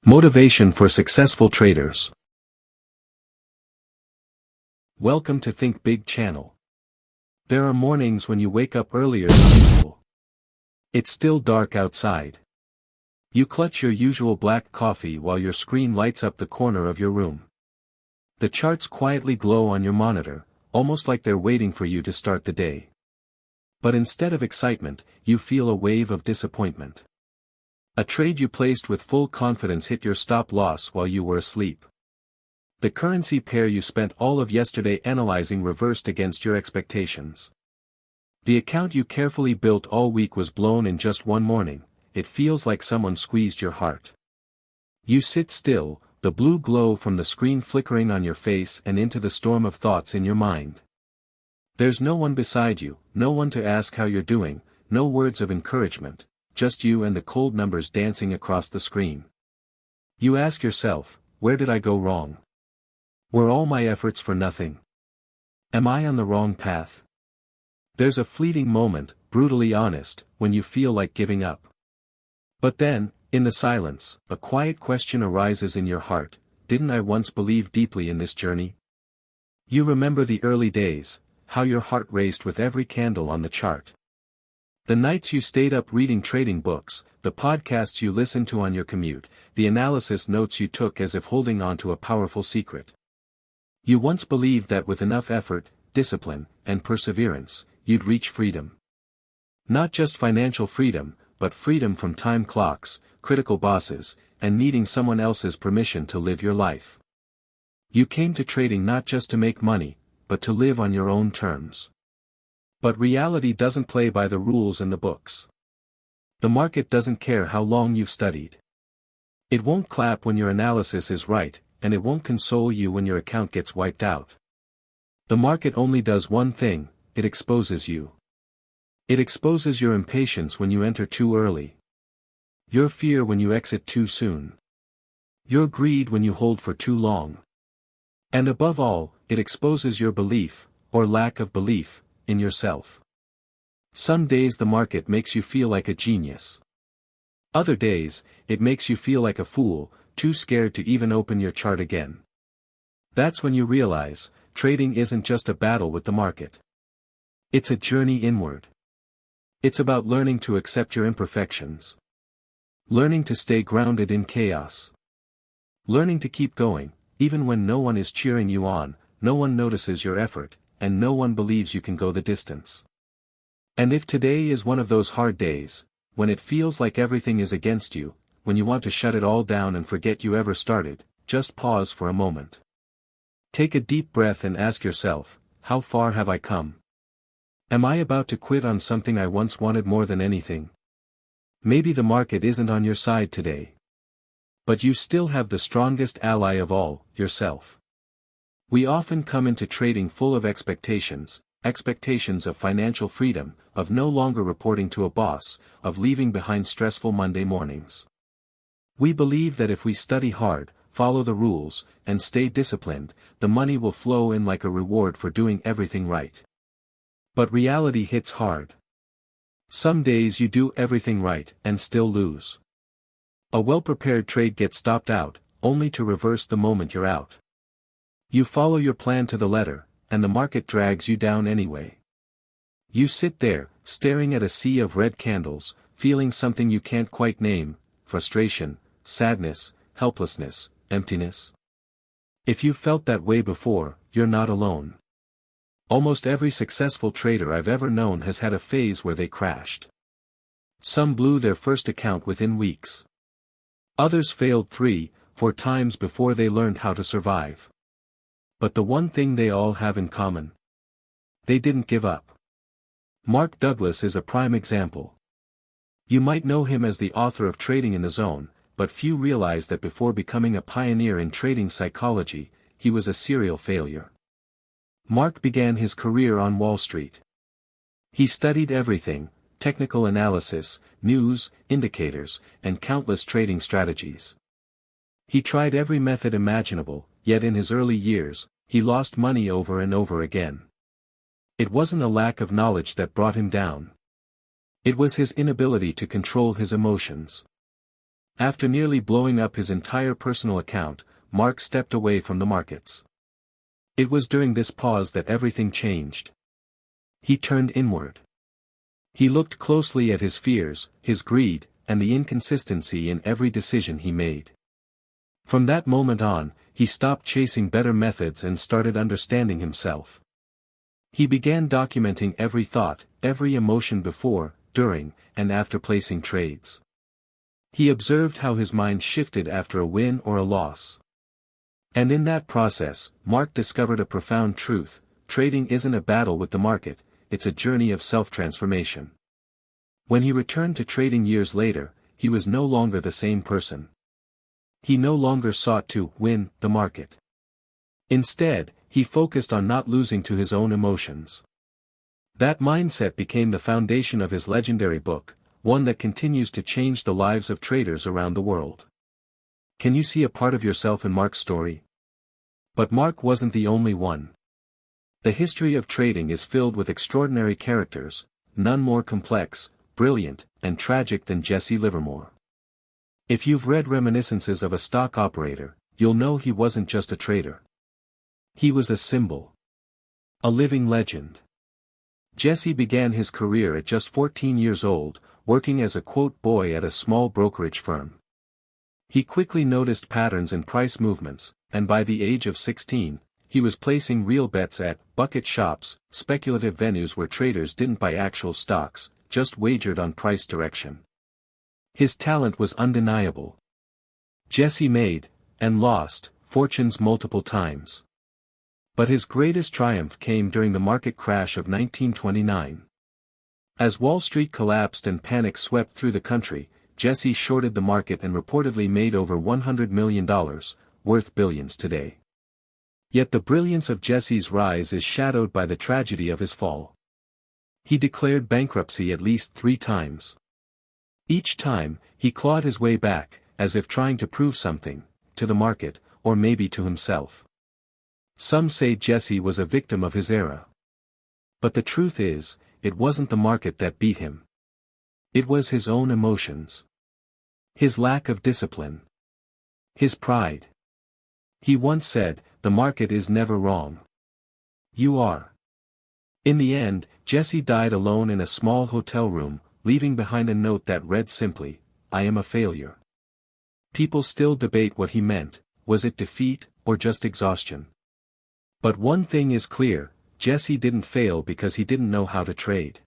Motivation for successful traders. Welcome to Think Big channel. There are mornings when you wake up earlier than usual. It's still dark outside. You clutch your usual black coffee while your screen lights up the corner of your room. The charts quietly glow on your monitor, almost like they're waiting for you to start the day. But instead of excitement, you feel a wave of disappointment. A trade you placed with full confidence hit your stop loss while you were asleep. The currency pair you spent all of yesterday analyzing reversed against your expectations. The account you carefully built all week was blown in just one morning. It feels like someone squeezed your heart. You sit still, the blue glow from the screen flickering on your face and into the storm of thoughts in your mind. There's no one beside you, no one to ask how you're doing, no words of encouragement. Just you and the cold numbers dancing across the screen. You ask yourself, where did I go wrong? Were all my efforts for nothing? Am I on the wrong path? There's a fleeting moment, brutally honest, when you feel like giving up. But then, in the silence, a quiet question arises in your heart: didn't I once believe deeply in this journey? You remember the early days, how your heart raced with every candle on the chart. The nights you stayed up reading trading books, the podcasts you listened to on your commute, the analysis notes you took as if holding on to a powerful secret. You once believed that with enough effort, discipline, and perseverance, you'd reach freedom. Not just financial freedom, but freedom from time clocks, critical bosses, and needing someone else's permission to live your life. You came to trading not just to make money, but to live on your own terms. But reality doesn't play by the rules in the books. The market doesn't care how long you've studied. It won't clap when your analysis is right, and it won't console you when your account gets wiped out. The market only does one thing: it exposes you. It exposes your impatience when you enter too early. Your fear when you exit too soon. Your greed when you hold for too long. And above all, it exposes your belief, or lack of belief, in yourself. Some days the market makes you feel like a genius. Other days, it makes you feel like a fool, too scared to even open your chart again. That's when you realize, trading isn't just a battle with the market. It's a journey inward. It's about learning to accept your imperfections. Learning to stay grounded in chaos. Learning to keep going, even when no one is cheering you on, no one notices your effort, and no one believes you can go the distance. And if today is one of those hard days, when it feels like everything is against you, when you want to shut it all down and forget you ever started, just pause for a moment. Take a deep breath and ask yourself, how far have I come? Am I about to quit on something I once wanted more than anything? Maybe the market isn't on your side today. But you still have the strongest ally of all, yourself. We often come into trading full of expectations of financial freedom, of no longer reporting to a boss, of leaving behind stressful Monday mornings. We believe that if we study hard, follow the rules, and stay disciplined, the money will flow in like a reward for doing everything right. But reality hits hard. Some days you do everything right and still lose. A well-prepared trade gets stopped out, only to reverse the moment you're out. You follow your plan to the letter, and the market drags you down anyway. You sit there, staring at a sea of red candles, feeling something you can't quite name: frustration, sadness, helplessness, emptiness. If you felt that way before, you're not alone. Almost every successful trader I've ever known has had a phase where they crashed. Some blew their first account within weeks. Others failed 3-4 times before they learned how to survive. But the one thing they all have in common: they didn't give up. Mark Douglas is a prime example. You might know him as the author of Trading in the Zone, but few realize that before becoming a pioneer in trading psychology, he was a serial failure. Mark began his career on Wall Street. He studied everything: technical analysis, news, indicators, and countless trading strategies. He tried every method imaginable, yet in his early years, he lost money over and over again. It wasn't a lack of knowledge that brought him down. It was his inability to control his emotions. After nearly blowing up his entire personal account, Mark stepped away from the markets. It was during this pause that everything changed. He turned inward. He looked closely at his fears, his greed, and the inconsistency in every decision he made. From that moment on, he stopped chasing better methods and started understanding himself. He began documenting every thought, every emotion before, during, and after placing trades. He observed how his mind shifted after a win or a loss. And in that process, Mark discovered a profound truth: trading isn't a battle with the market, it's a journey of self-transformation. When he returned to trading years later, he was no longer the same person. He no longer sought to win the market. Instead, he focused on not losing to his own emotions. That mindset became the foundation of his legendary book, one that continues to change the lives of traders around the world. Can you see a part of yourself in Mark's story? But Mark wasn't the only one. The history of trading is filled with extraordinary characters, none more complex, brilliant, and tragic than Jesse Livermore. If you've read Reminiscences of a Stock Operator, you'll know he wasn't just a trader. He was a symbol. A living legend. Jesse began his career at just 14 years old, working as a "boy" at a small brokerage firm. He quickly noticed patterns in price movements, and by the age of 16, he was placing real bets at bucket shops, speculative venues where traders didn't buy actual stocks, just wagered on price direction. His talent was undeniable. Jesse made, and lost, fortunes multiple times. But his greatest triumph came during the market crash of 1929. As Wall Street collapsed and panic swept through the country, Jesse shorted the market and reportedly made over $100 million, worth billions today. Yet the brilliance of Jesse's rise is shadowed by the tragedy of his fall. He declared bankruptcy at least 3 times. Each time, he clawed his way back, as if trying to prove something, to the market, or maybe to himself. Some say Jesse was a victim of his era. But the truth is, it wasn't the market that beat him. It was his own emotions. His lack of discipline. His pride. He once said, "The market is never wrong. You are." In the end, Jesse died alone in a small hotel room, leaving behind a note that read simply, "I am a failure." People still debate what he meant: was it defeat, or just exhaustion? But one thing is clear: Jesse didn't fail because he didn't know how to trade.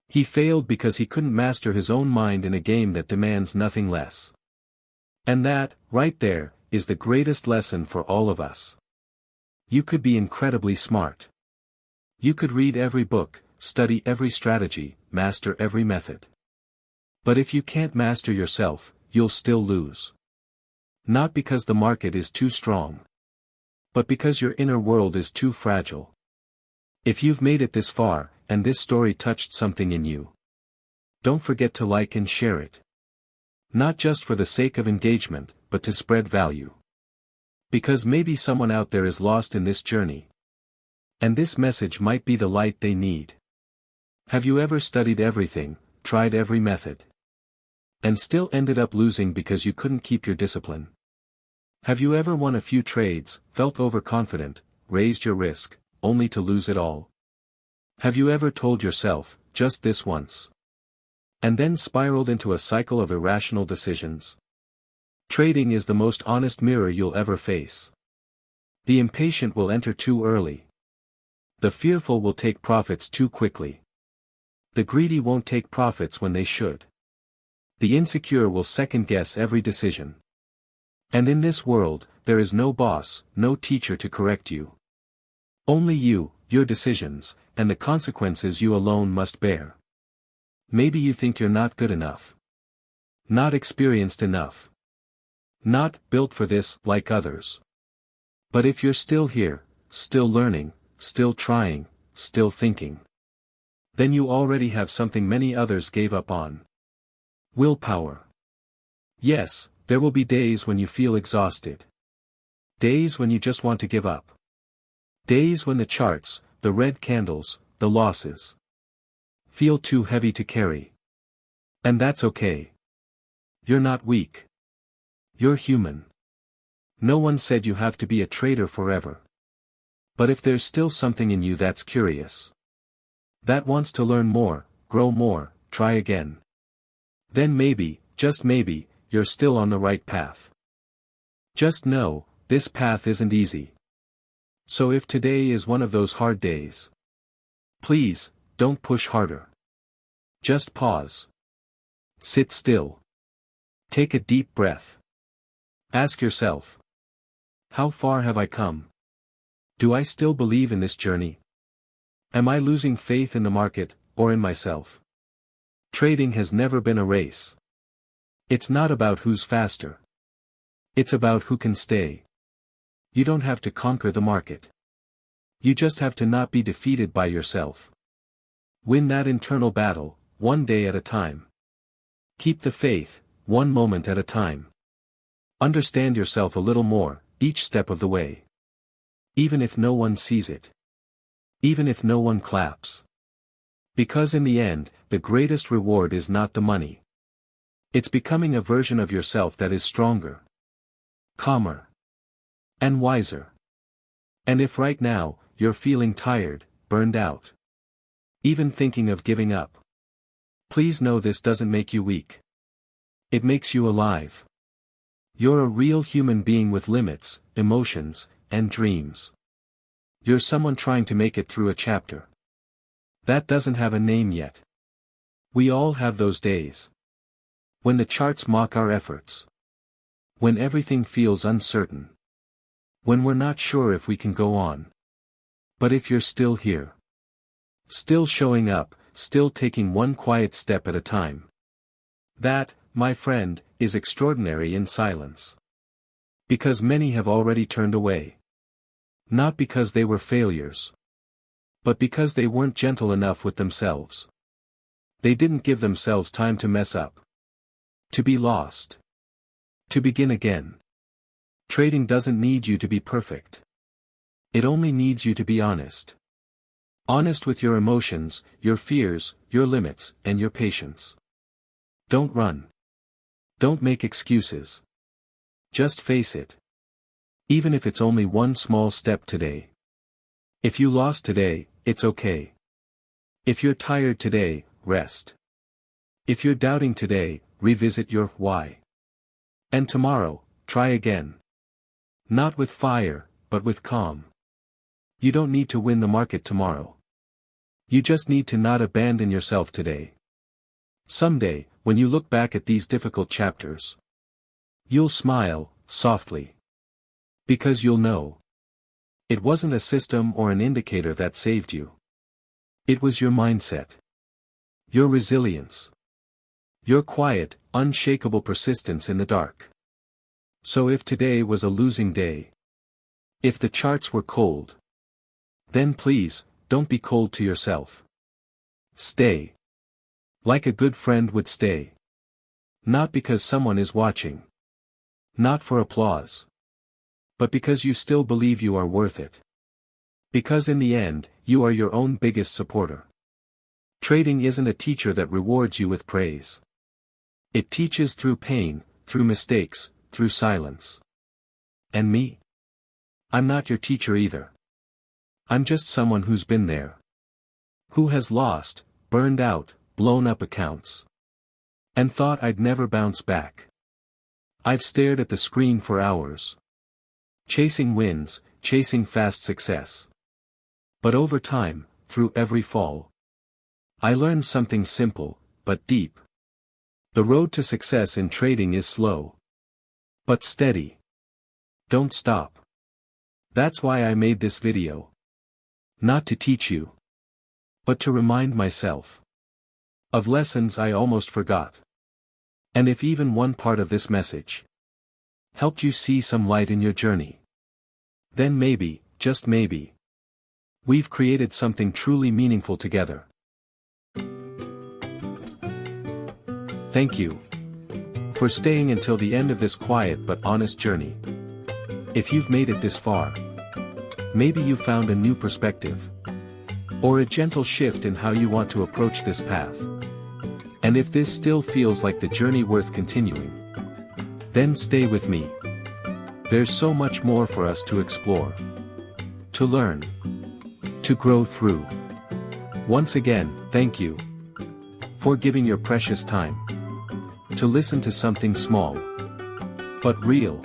He failed because he couldn't master his own mind in a game that demands nothing less. And that, right there, is the greatest lesson for all of us. You could be incredibly smart. You could read every book, study every strategy, master every method. But if you can't master yourself, you'll still lose. Not because the market is too strong, but because your inner world is too fragile. If you've made it this far, and this story touched something in you, don't forget to like and share it. Not just for the sake of engagement, but to spread value. Because maybe someone out there is lost in this journey. And this message might be the light they need. Have you ever studied everything, tried every method, and still ended up losing because you couldn't keep your discipline? Have you ever won a few trades, felt overconfident, raised your risk, only to lose it all? Have you ever told yourself, "just this once," and then spiraled into a cycle of irrational decisions? Trading is the most honest mirror you'll ever face. The impatient will enter too early. The fearful will take profits too quickly. The greedy won't take profits when they should. The insecure will second-guess every decision. And in this world, there is no boss, no teacher to correct you. Only you, your decisions, and the consequences you alone must bear. Maybe you think you're not good enough. Not experienced enough. Not built for this, like others. But if you're still here, still learning, still trying, still thinking, then you already have something many others gave up on. Willpower. Yes, there will be days when you feel exhausted. Days when you just want to give up. Days when the charts, the red candles, the losses feel too heavy to carry. And that's okay. You're not weak. You're human. No one said you have to be a trader forever. But if there's still something in you that's curious, that wants to learn more, grow more, try again, then maybe, just maybe, you're still on the right path. Just know, this path isn't easy. So if today is one of those hard days, please, don't push harder. Just pause. Sit still. Take a deep breath. Ask yourself, how far have I come? Do I still believe in this journey? Am I losing faith in the market, or in myself? Trading has never been a race. It's not about who's faster. It's about who can stay. You don't have to conquer the market. You just have to not be defeated by yourself. Win that internal battle, one day at a time. Keep the faith, one moment at a time. Understand yourself a little more, each step of the way. Even if no one sees it. Even if no one claps. Because in the end, the greatest reward is not the money. It's becoming a version of yourself that is stronger, calmer, and wiser. And if right now, you're feeling tired, burned out, even thinking of giving up, please know this doesn't make you weak. It makes you alive. You're a real human being with limits, emotions, and dreams. You're someone trying to make it through a chapter that doesn't have a name yet. We all have those days. When the charts mock our efforts. When everything feels uncertain. When we're not sure if we can go on. But if you're still here, still showing up, still taking one quiet step at a time, that, my friend, is extraordinary in silence. Because many have already turned away. Not because they were failures, but because they weren't gentle enough with themselves. They didn't give themselves time to mess up. To be lost. To begin again. Trading doesn't need you to be perfect. It only needs you to be honest. Honest with your emotions, your fears, your limits, and your patience. Don't run. Don't make excuses. Just face it. Even if it's only one small step today. If you lost today, it's okay. If you're tired today, rest. If you're doubting today, revisit your why. And tomorrow, try again. Not with fire, but with calm. You don't need to win the market tomorrow. You just need to not abandon yourself today. Someday, when you look back at these difficult chapters, you'll smile, softly. Because you'll know. It wasn't a system or an indicator that saved you. It was your mindset. Your resilience. Your quiet, unshakable persistence in the dark. So if today was a losing day, if the charts were cold, then please, don't be cold to yourself. Stay. Like a good friend would stay. Not because someone is watching. Not for applause. But because you still believe you are worth it. Because in the end, you are your own biggest supporter. Trading isn't a teacher that rewards you with praise. It teaches through pain, through mistakes, through silence. And me? I'm not your teacher either. I'm just someone who's been there. Who has lost, burned out, blown up accounts. And thought I'd never bounce back. I've stared at the screen for hours. Chasing wins, chasing fast success. But over time, through every fall, I learned something simple, but deep. The road to success in trading is slow. But steady. Don't stop. That's why I made this video. Not to teach you. But to remind myself. Of lessons I almost forgot. And if even one part of this message helped you see some light in your journey, then maybe, just maybe, we've created something truly meaningful together. Thank you for staying until the end of this quiet but honest journey. If you've made it this far, maybe you found a new perspective, or a gentle shift in how you want to approach this path. And if this still feels like the journey worth continuing, then stay with me. There's so much more for us to explore, to learn, to grow through. Once again, thank you for giving your precious time to listen to something small but real.